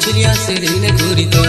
जुलिया से रे गोरी तो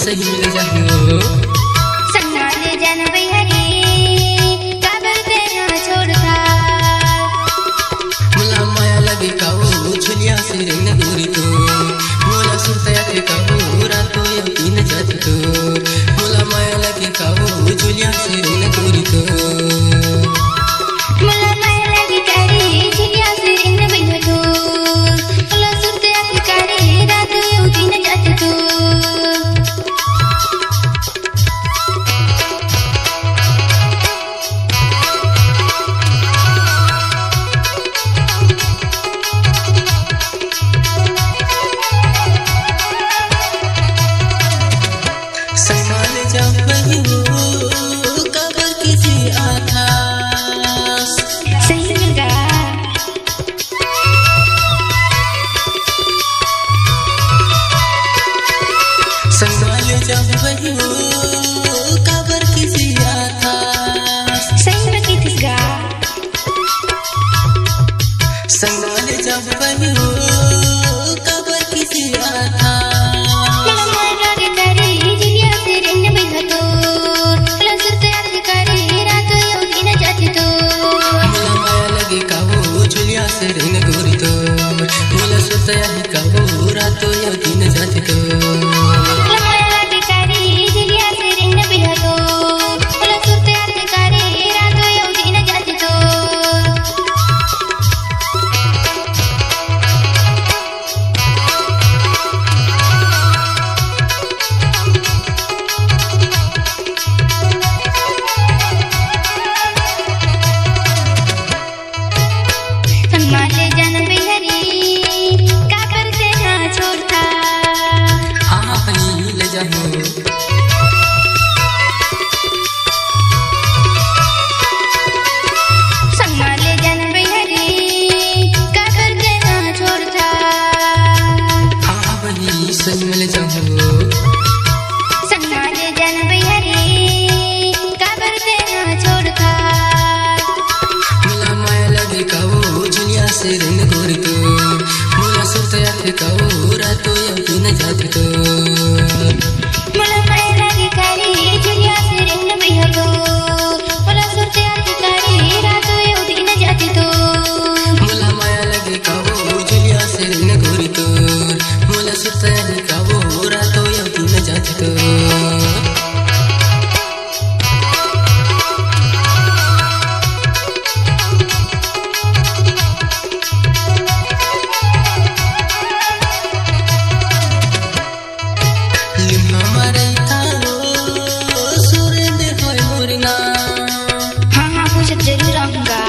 सही मिल जाओ संगाले जन बिहारी काबर ते ना छोड़ता मुला माया लगे काऊ झुलिया से रे गोरी तो मोला सुरतया के काऊ रातो ये तीन जात तो मुला माया लगे काऊ झुलिया से रे गोरी तो मुला माया लगे कारी झुलिया से रे बिना तो मुला सुरतया के कारी रातो ये तीन जात तो संगाले जब वही हो काबर किसी आता सही में किसका संगाले जब वही हो काबर किसी आता मुला माया लगे कारी झुलिया से रे बिना तो मुला सुरतया के कारी रातो ये तीन जात तो मुला माया लगे काऊ झुलिया से रे गोरी तो मुला सुरतया ही काऊ रातो ये तीन जात तो संगाले जन बिहारी काबर ते ना छोड़ता हाँ अपनी ले जाओ संगाले जन बिहारी काबर ते ना छोड़ता हाँ अपनी सही मिल जाओ संगाले जन बिहारी काबर ते ना छोड़ता मुला माया लगे काऊ झुलिया से रे गोरी तो मुला सुरतया के काऊ रातो ये तीन जात तो मुला माया लगे कारी झुलिया से रे बिना तो मुला सुरतया के कारी रातो ये तीन जात तो मुला माया लगे काऊ झुलिया से रे गोरी तो मुला सुरतया के काऊ रातो ये तीन जात तो हाँ पूछत जरूर आऊंगा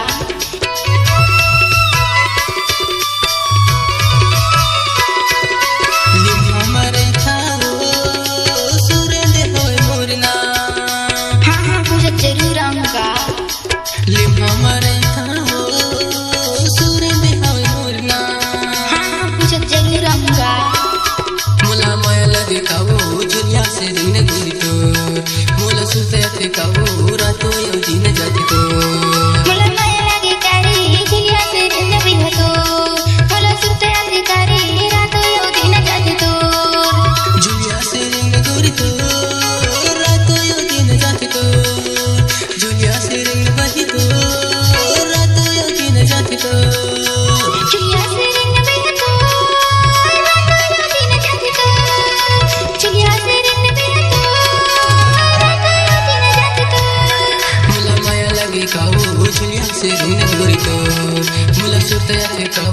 हाँ पूछत जरूर आऊंगा हाँ पूछत जरूर आऊंगा मुला माया लगे काऊ झुलिया से रे गोरी तो मुला सुरतया के काऊ रातो ये तीन जात तो मुला माया लगे कारी झुलिया से रे बिना तो मुला सुरतया के कारी रातो ये तीन जात तो झुलिया से रे गोरी तो सुरतया थे